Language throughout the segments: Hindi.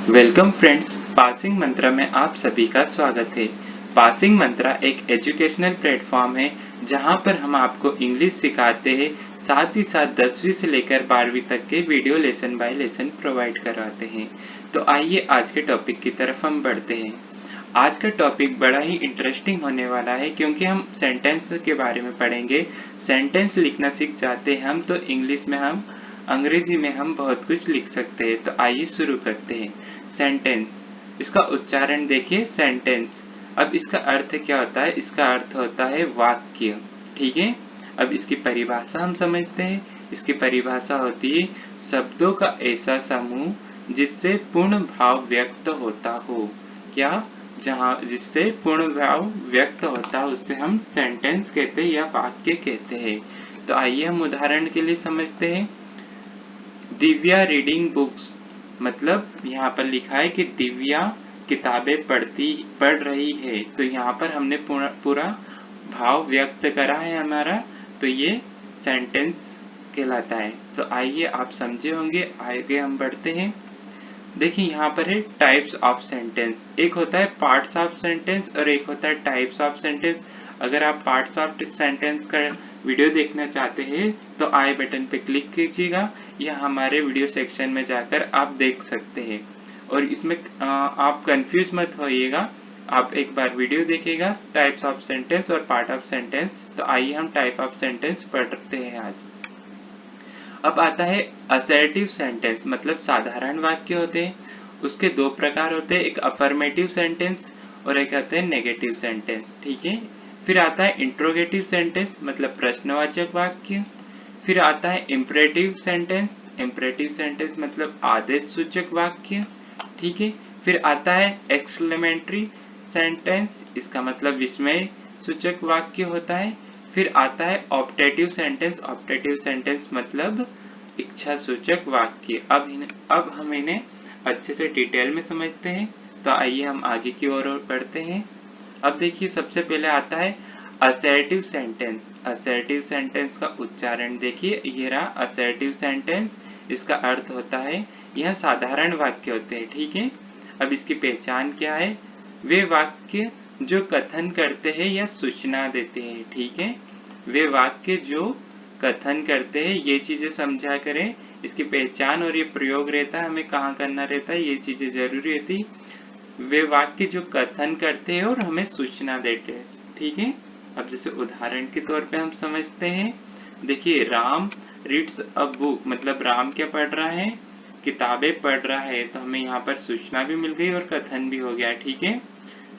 वेलकम फ्रेंड्स, पासिंग मंत्रा में आप सभी का स्वागत है। पासिंग मंत्रा एक एजुकेशनल प्लेटफॉर्म है जहां पर हम आपको इंग्लिश सिखाते हैं, साथ ही साथ 10वीं से लेकर 12वीं तक के video lesson bye lesson provide करवाते हैं। तो आइए आज के टॉपिक की तरफ हम बढ़ते हैं। आज का टॉपिक बड़ा ही इंटरेस्टिंग होने वाला है क्योंकि हम सेंटेंस के बारे में पढ़ेंगे। सेंटेंस लिखना सीख जाते हैं हम तो इंग्लिश में हम अंग्रेजी में हम बहुत कुछ लिख सकते हैं। तो आइए शुरू करते हैं। सेंटेंस, इसका उच्चारण देखिए, सेंटेंस। अब इसका अर्थ क्या होता है? इसका अर्थ होता है वाक्य। ठीक है, अब इसकी परिभाषा हम समझते हैं। इसकी परिभाषा होती है शब्दों का ऐसा समूह जिससे पूर्ण भाव व्यक्त होता हो। क्या? जहाँ जिससे पूर्ण भाव व्यक्त होता है उससे हम सेंटेंस कहते हैं या वाक्य कहते हैं। तो आइए हम उदाहरण के लिए समझते हैं। दिव्या रीडिंग बुक्स, मतलब यहाँ पर लिखा है कि दिव्या किताबें पढ़ रही है। तो यहाँ पर हमने पूरा भाव व्यक्त करा है हमारा, तो ये सेंटेंस कहलाता है। तो आइए आप समझे होंगे, आगे हम बढ़ते हैं। देखिए यहाँ पर है टाइप्स ऑफ सेंटेंस। एक होता है पार्ट्स ऑफ सेंटेंस और एक होता है टाइप्स ऑफ सेंटेंस। अगर आप पार्ट्स ऑफ सेंटेंस का वीडियो देखना चाहते हैं तो आई बटन पे क्लिक कीजिएगा या हमारे वीडियो सेक्शन में जाकर आप देख सकते हैं। और इसमें आप कंफ्यूज मत होइएगा, आप एक बार वीडियो देखिएगा टाइप्स ऑफ सेंटेंस और पार्ट ऑफ सेंटेंस। तो आइए हम टाइप ऑफ सेंटेंस पढ़ते हैं आज। अब आता है असर्टिव सेंटेंस, मतलब साधारण वाक्य होते हैं। उसके दो प्रकार होते हैं, एक अफर्मेटिव सेंटेंस और एक आता है नेगेटिव सेंटेंस। ठीक है, फिर आता है इंट्रोगेटिव सेंटेंस, मतलब प्रश्नवाचक वाक्य। फिर आता है इम्परेटिव सेंटेंस, इम्परेटिव सेंटेंस मतलब आदेश सूचक वाक्य। ठीक है, फिर आता है एक्सक्लेमेटरी सेंटेंस, इसका मतलब विस्मय सूचक वाक्य होता है। फिर आता है ऑप्टेटिव सेंटेंस, ऑप्टेटिव सेंटेंस मतलब इच्छा सूचक वाक्य। अब हम इन्हें अच्छे से डिटेल में समझते हैं। तो आइए हम आगे की ओर बढ़ते हैं। अब देखिए सबसे पहले आता है असर्टिव सेंटेंस। असर्टिव सेंटेंस का उच्चारण देखिए, ये रहा असर्टिव सेंटेंस। इसका अर्थ होता है यह साधारण वाक्य होते हैं। ठीक है, अब इसकी पहचान क्या है? वे वाक्य जो कथन करते हैं या सूचना देते हैं। ठीक है, वे वाक्य जो कथन करते हैं, ये चीजें समझा करें। इसकी पहचान और ये प्रयोग रहता है, हमें कहाँ करना रहता है, ये चीजें जरूरी रहती। वे वाक्य जो कथन करते हैं और हमें सूचना देते हैं। ठीक है, अब जैसे उदाहरण के तौर पे हम समझते हैं। देखिए, राम रीड्स अ बुक, मतलब राम क्या पढ़ रहा है? किताबें पढ़ रहा है। तो हमें यहाँ पर सूचना भी मिल गई और कथन भी हो गया। ठीक है,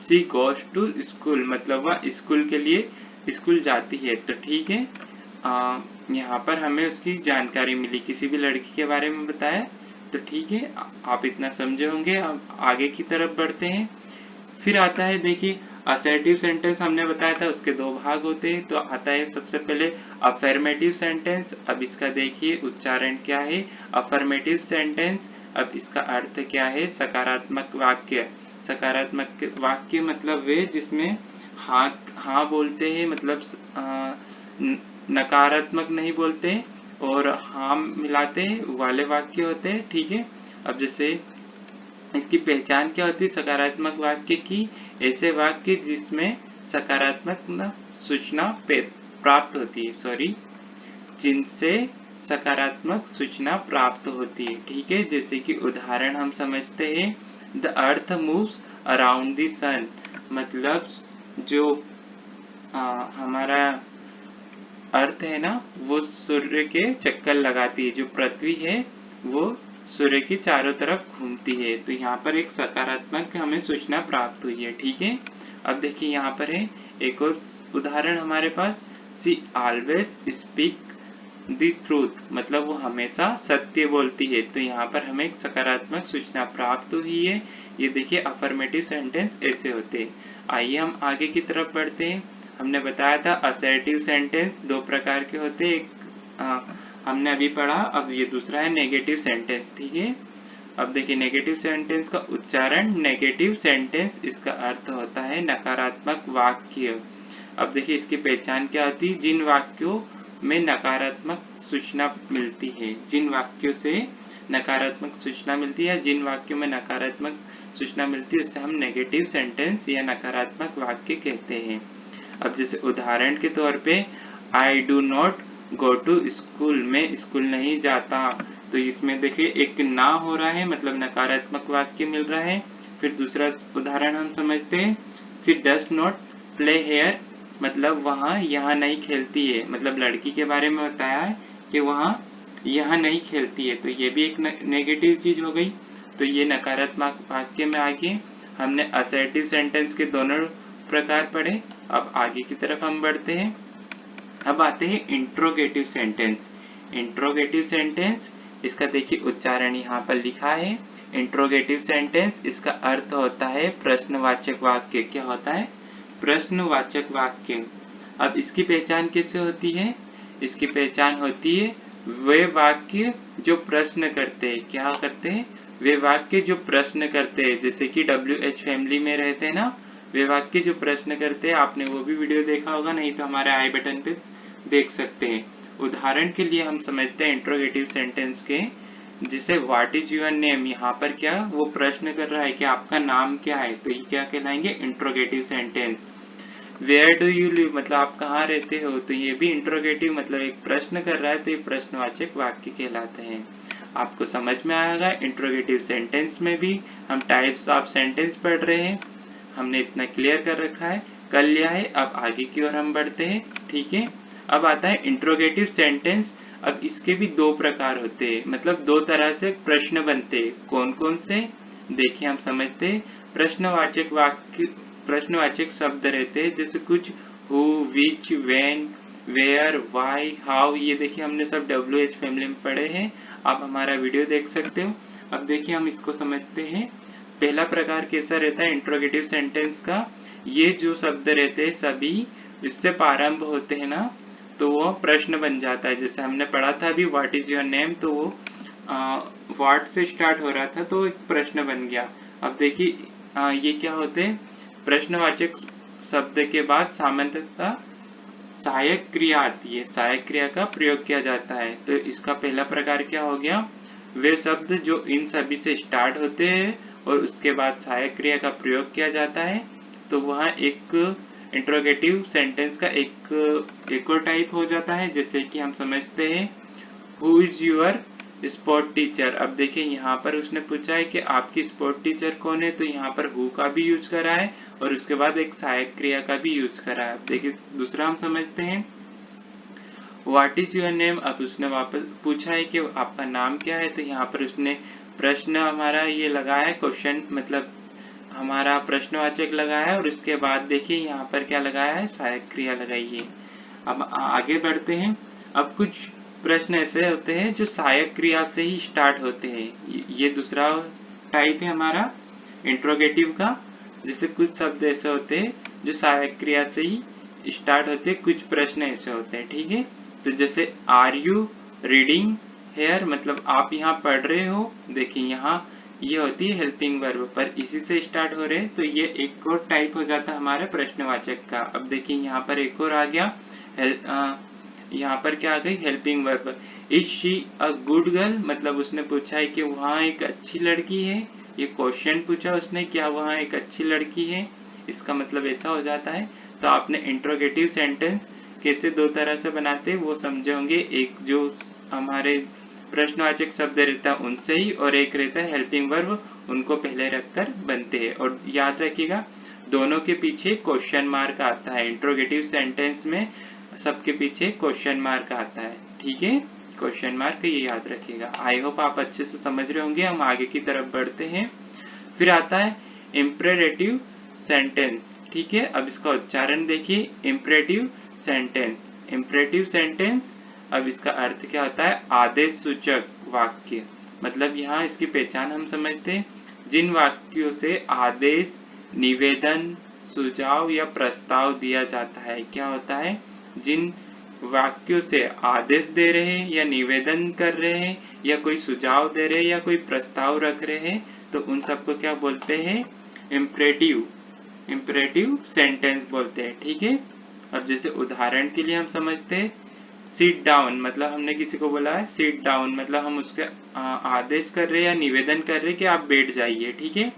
सी गोज टू स्कूल, मतलब वह स्कूल के लिए स्कूल जाती है। तो ठीक है, यहाँ पर हमें उसकी जानकारी मिली, किसी भी लड़की के बारे में बताया। तो ठीक है, आप इतना समझे होंगे। अब आगे की तरफ बढ़ते हैं। फिर आता है देखिए असर्टिव सेंटेंस, हमने बताया था उसके दो भाग होते हैं। तो आता है सबसे पहले अफर्मेटिव सेंटेंस। अब इसका देखिए उच्चारण क्या है, अफर्मेटिव सेंटेंस। अब इसका अर्थ क्या है? सकारात्मक वाक्य। सकारात्मक वाक्य मतलब वे जिसमें हाँ हाँ बोलते हैं, मतलब नकारात्मक नहीं बोलते और हाँ मिलाते हैं वाले वाक्य होते हैं। ठीक है, अब जैसे इसकी पहचान क्या होती है सकारात्मक वाक्य की? ऐसे वाक्य जिसमें सकारात्मक सूचना प्राप्त होती है, जिनसे सकारात्मक सूचना प्राप्त होती है। ठीक है, जैसे कि उदाहरण हम समझते हैं, the earth moves around the sun, मतलब जो हमारा अर्थ है ना, वो सूर्य के चक्कर लगाती है। जो पृथ्वी है वो सूर्य के चारों तरफ घूमती है। तो यहाँ पर एक सकारात्मक हमें सूचना प्राप्त हुई है। ठीक है, अब देखिए यहाँ पर है एक और उदाहरण हमारे पास, सी ऑलवेज स्पीक द ट्रूथ, मतलब वो हमेशा सत्य बोलती है। तो यहाँ पर हमें एक सकारात्मक सूचना प्राप्त हुई है। ये देखिए अफर्मेटिव सेंटेंस ऐसे होते हैं। आइए हम आगे की तरफ बढ़ते हैं। हमने बताया था असर्टिव सेंटेंस दो प्रकार के होते हैं, एक हमने अभी पढ़ा। अब ये दूसरा है नेगेटिव सेंटेंस। ठीक है, अब देखिए नेगेटिव सेंटेंस का उच्चारण, नेगेटिव सेंटेंस इसका अर्थ होता है नकारात्मक वाक्य। अब देखिए इसकी पहचान क्या होती है? जिन वाक्यों में नकारात्मक सूचना मिलती है, जिन वाक्यों से नकारात्मक सूचना मिलती है, जिन वाक्यों में नकारात्मक सूचना मिलती है उससे हम नेगेटिव सेंटेंस या नकारात्मक वाक्य कहते हैं। अब जैसे उदाहरण के तौर पे I do not go to school, मैं स्कूल नहीं जाता, तो इसमें देखिए एक ना हो रहा है मतलब नकारात्मक वाक्य मिल रहा है। फिर दूसरा उदाहरण हम समझते हैं, she does not play here, मतलब वहाँ यहाँ नहीं खेलती है, मतलब लड़की के बारे में बताया है कि वहाँ यहाँ नहीं खेलती है, तो ये भी एक नेगेटिव चीज हो गई। तो ये नकारात्मक वाक्य में आगे हमने असर्टिव सेंटेंस के दोनों प्रकार पढ़े। अब आगे की तरफ हम बढ़ते हैं। अब आते हैं इंट्रोगेटिव सेंटेंस। इंट्रोगेटिव सेंटेंस, इसका देखिए उच्चारण यहाँ पर लिखा है। इंट्रोगेटिव सेंटेंस, इसका अर्थ होता है प्रश्नवाचक वाक्य। क्या होता है? प्रश्नवाचक वाक्य। अब इसकी पहचान कैसे होती है? इसकी पहचान होती है वे वाक्य जो प्रश्न करते हैं। क्या करते हैं? वे वाक्य जो प्रश्न करते हैं, जैसे कि WH फैमिली में रहते हैं ना, वे वाक्य जो प्रश्न करते हैं। आपने वो भी वीडियो देखा होगा, नहीं तो हमारे आई बटन पे देख सकते हैं। उदाहरण के लिए हम समझते हैं इंट्रोगेटिव सेंटेंस के, जैसे व्हाट इज योर नेम, यहाँ पर क्या वो प्रश्न कर रहा है कि आपका नाम क्या है, तो ये क्या कहलाएंगे? Interrogative sentence. Where do you live, मतलब आप कहाँ रहते हो, तो ये भी इंट्रोगेटिव मतलब एक प्रश्न कर रहा है, तो ये प्रश्नवाचक वाक्य कहलाते हैं। आपको समझ में आएगा। इंट्रोगेटिव सेंटेंस में भी हम टाइप्स ऑफ सेंटेंस पढ़ रहे हैं, हमने इतना क्लियर कर रखा है, कर लिया है। अब आगे की ओर हम बढ़ते हैं, ठीक है। अब आता है इंट्रोगेटिव सेंटेंस। अब इसके भी दो प्रकार होते हैं, मतलब दो तरह से प्रश्न बनते हैं। कौन कौन से? देखिए हम समझते हैं। प्रश्नवाचक वाक्य, प्रश्नवाचक शब्द रहते हैं, जैसे कुछ who, which, when, where, why, how, ये देखिए हमने सब WH फैमिली में पढ़े हैं। आप हमारा वीडियो देख सकते हो। अब देखिए हम इसको समझते हैं। पहला प्रकार कैसा रहता है इंट्रोगेटिव सेंटेंस का? ये जो शब्द रहते हैं सभी जिससे प्रारंभ होते हैं ना, तो वो प्रश्न बन जाता है। जैसे हमने पढ़ा था अभी व्हाट इज योर नेम, तो वो व्हाट से स्टार्ट हो रहा था, तो एक प्रश्न बन गया। अब देखिए ये क्या होते हैं? प्रश्नवाचक शब्द के बाद सामान्यतः सहायक क्रिया आती है, सहायक क्रिया का प्रयोग किया जाता है। तो इसका पहला प्रकार क्या हो गया? वे शब्द जो इन सभी से स्टार्ट होते हैं और उसके बाद सहायक क्रिया का प्रयोग किया जाता है, तो वह एक इंट्रोगेटिव सेंटेंस का एक और टाइप हो जाता है। जैसे कि हम समझते हैं who is your sport teacher. अब देखिए यहाँ पर उसने पूछा है कि आपकी स्पोर्ट टीचर कौन है, तो यहाँ पर हु का भी यूज करा है और उसके बाद एक सहायक क्रिया का भी यूज करा है। अब देखिए दूसरा हम समझते हैं व्हाट इज योर नेम। अब उसने वापस पूछा है कि आपका नाम क्या है, तो यहाँ पर उसने प्रश्न हमारा ये लगाया है, क्वेश्चन मतलब हमारा प्रश्नवाचक लगाया है, और उसके बाद देखिए यहाँ पर क्या लगाया है? सहायक क्रिया लगाई है। अब आगे बढ़ते हैं। अब कुछ प्रश्न ऐसे होते हैं जो सहायक क्रिया से ही स्टार्ट होते हैं। ये दूसरा टाइप है हमारा इंट्रोगेटिव का। जैसे कुछ शब्द ऐसे होते हैं जो सहायक क्रिया से ही स्टार्ट होते हैं, कुछ प्रश्न ऐसे होते हैं, ठीक है। तो जैसे आर यू रीडिंग हेयर, मतलब आप यहाँ पढ़ रहे हो। देखिए यहाँ ये होती है हेल्पिंग वर्ब, पर इसी से स्टार्ट हो रहे हैं, तो ये एक और टाइप हो जाता है हमारे प्रश्नवाचक का। अब देखिए यहाँ पर एक और आ गया, यहाँ पर क्या आ गई? Helping verb. Is she a good girl, मतलब उसने पूछा है कि वहाँ एक अच्छी लड़की है। ये क्वेश्चन पूछा उसने, क्या वहाँ एक अच्छी लड़की है, इसका मतलब ऐसा हो जाता है। तो आपने इंट्रोगेटिव सेंटेंस कैसे दो तरह से बनाते हैं वो समझे होंगे। एक जो हमारे प्रश्नवाचक शब्द रहता है उनसे ही, और एक रहता है हेल्पिंग वर्ब, उनको पहले रखकर बनते हैं। और याद रखिएगा दोनों के पीछे क्वेश्चन मार्क आता है। इंट्रोगेटिव सेंटेंस में सबके पीछे क्वेश्चन मार्क आता है, ठीक है। क्वेश्चन मार्क ये याद रखिएगा। आई होप आप अच्छे से समझ रहे होंगे। हम आगे की तरफ बढ़ते हैं। फिर आता है इम्पेरेटिव सेंटेंस, ठीक है। अब इसका उच्चारण देखिए, इम्पेरेटिव सेंटेंस। इम्पेरेटिव सेंटेंस, अब इसका अर्थ क्या होता है? आदेश सूचक वाक्य। मतलब यहाँ इसकी पहचान हम समझते हैं, जिन वाक्यों से आदेश, निवेदन, सुझाव या प्रस्ताव दिया जाता है। क्या होता है? जिन वाक्यों से आदेश दे रहे हैं या निवेदन कर रहे हैं या कोई सुझाव दे रहे हैं या कोई प्रस्ताव रख रहे हैं, तो उन सबको क्या बोलते हैं? इम्पेरेटिव सेंटेंस बोलते हैं, ठीक है। अब जैसे उदाहरण के लिए हम समझते हैं सिट डाउन मतलब हमने किसी को बोला है सिट डाउन, मतलब हम उसके आदेश कर रहे हैं या निवेदन कर रहे हैं कि आप बैठ जाइए। ठीक है,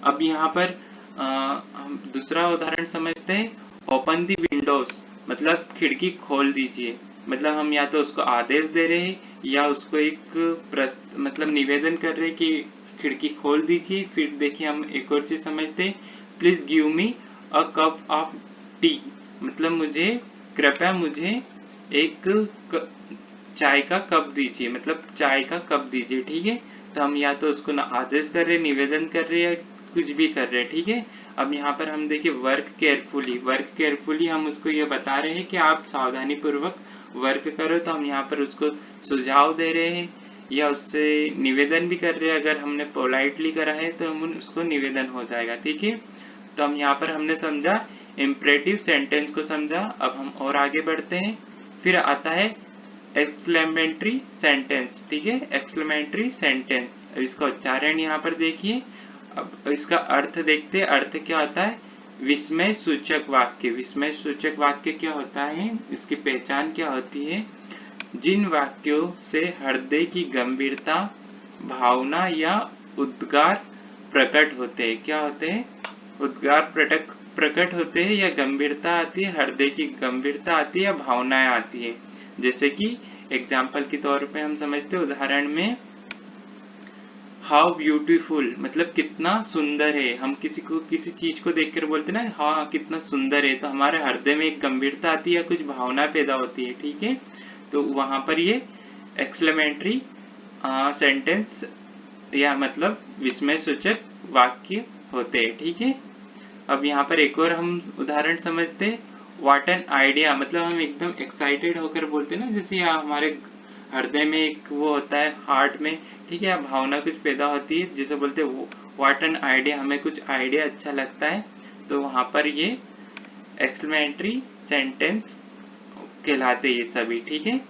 अब यहाँ पर हम दूसरा उदाहरण समझते हैं। ओपन दी विंडोज मतलब खिड़की खोल दीजिए, मतलब हम या तो उसको आदेश दे रहे हैं या उसको एक मतलब निवेदन कर रहे हैं कि खिड़की खोल दीजिए। फिर देखिए हम एक और चीज समझते हैं, please give me a cup of T, मतलब कृपया मुझे एक चाय का कप दीजिए, मतलब चाय का कप दीजिए। ठीक है, तो हम या तो उसको ना आदेश कर रहे, निवेदन कर रहे या कुछ भी कर रहे हैं। ठीक है, अब यहाँ पर हम देखिए वर्क केयरफुली हम उसको ये बता रहे हैं कि आप सावधानी पूर्वक वर्क करो, तो हम यहाँ पर उसको सुझाव दे रहे हैं या उससे निवेदन भी कर रहे हैं। अगर हमने पोलाइटली करा है तो हम उसको निवेदन हो जाएगा। ठीक है, तो हम यहाँ पर हमने समझा इम्परेटिव सेंटेंस को समझा। अब हम और आगे बढ़ते हैं। फिर आता है एक्सक्लेमेटरी सेंटेंस। ठीक है, एक्सक्लेमेटरी सेंटेंस, अब इसका उच्चारण यहाँ पर देखिए। अब इसका अर्थ देखते हैं, अर्थ क्या होता है, विस्मय सूचक वाक्य। विस्मय सूचक वाक्य क्या होता है, इसकी पहचान क्या होती है, जिन वाक्यों से हृदय की गंभीरता, भावना या उद्गार प्रकट होते हैं। क्या होते हैं, उद्गार प्रकट होते हैं या गंभीरता आती है, हृदय की गंभीरता आती है या भावनाएं आती है। जैसे कि एग्जाम्पल के तौर पे हम समझते हैं, उदाहरण में हाउ ब्यूटीफुल मतलब कितना सुंदर है। हम किसी चीज को देखकर बोलते हैं ना हाँ कितना सुंदर है, तो हमारे हृदय में एक गंभीरता आती है या कुछ भावना पैदा होती है। ठीक है, तो वहां पर ये एक्सक्लेमेटरी सेंटेंस या मतलब विस्मय सूचक वाक्य होते हैं। ठीक है, अब यहाँ पर एक और हम उदाहरण समझते हैं। व्हाट एन आइडिया मतलब हम एकदम एक्साइटेड होकर बोलते हैं ना, जैसे हमारे हृदय में एक वो होता है हार्ट में। ठीक है, भावना कुछ पैदा होती है जिसे बोलते हैं वो व्हाट एन आइडिया, हमें कुछ आइडिया अच्छा लगता है, तो वहां पर ये एक्सक्लेमेटरी सेंटेंस कहलाते ये सभी। ठीक है,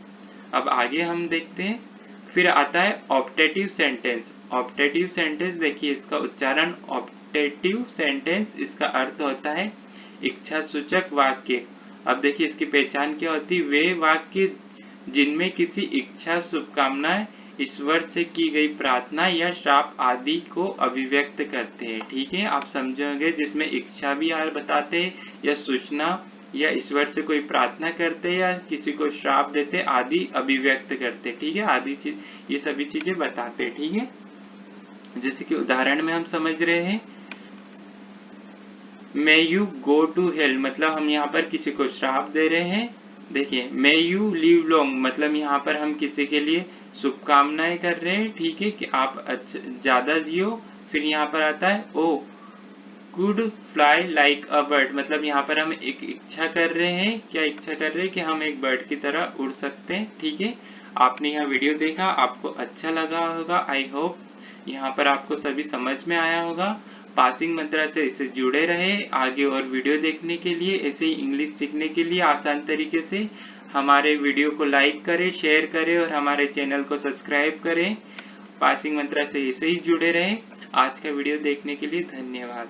अब आगे हम देखते हैं। फिर आता है ऑप्टेटिव सेंटेंस। ऑप्टेटिव सेंटेंस देखिए इसका उच्चारण ऑप्टेटिव सेंटेंस, इसका अर्थ होता है इच्छा सूचक वाक्य। अब देखिए इसकी पहचान क्या होती है, वे वाक्य जिनमें किसी इच्छा, शुभकामना, ईश्वर से की गई प्रार्थना या श्राप आदि को अभिव्यक्त करते हैं। ठीक है, आप समझोगे जिसमें इच्छा भी बताते हैं या सूचना या ईश्वर से कोई प्रार्थना करते या किसी को श्राप देते आदि अभिव्यक्त करते। ठीक है, आदि चीज ये सभी चीजें बताते। ठीक है, जैसे कि उदाहरण में हम समझ रहे हैं may you go to hell, मतलब हम यहाँ पर किसी को श्राप दे रहे हैं। देखिए मे यू लिव लॉन्ग मतलब यहाँ पर हम किसी के लिए शुभकामनाएं कर रहे हैं। ठीक है, कि आप ज्यादा जियो। फिर यहाँ पर आता है oh could fly like a bird, मतलब यहाँ पर हम एक इच्छा कर रहे हैं, क्या इच्छा कर रहे हैं कि हम एक बर्ड की तरह उड़ सकते हैं। ठीक है, आपने यह वीडियो देखा, आपको अच्छा लगा होगा, आई होप यहाँ पर आपको सभी समझ में आया होगा। पासिंग मंत्रा से इसे जुड़े रहे, आगे और वीडियो देखने के लिए, ऐसे ही इंग्लिश सीखने के लिए आसान तरीके से हमारे वीडियो को लाइक करें, शेयर करें और हमारे चैनल को सब्सक्राइब करें। पासिंग मंत्रा से ऐसे ही जुड़े रहें। आज का वीडियो देखने के लिए धन्यवाद।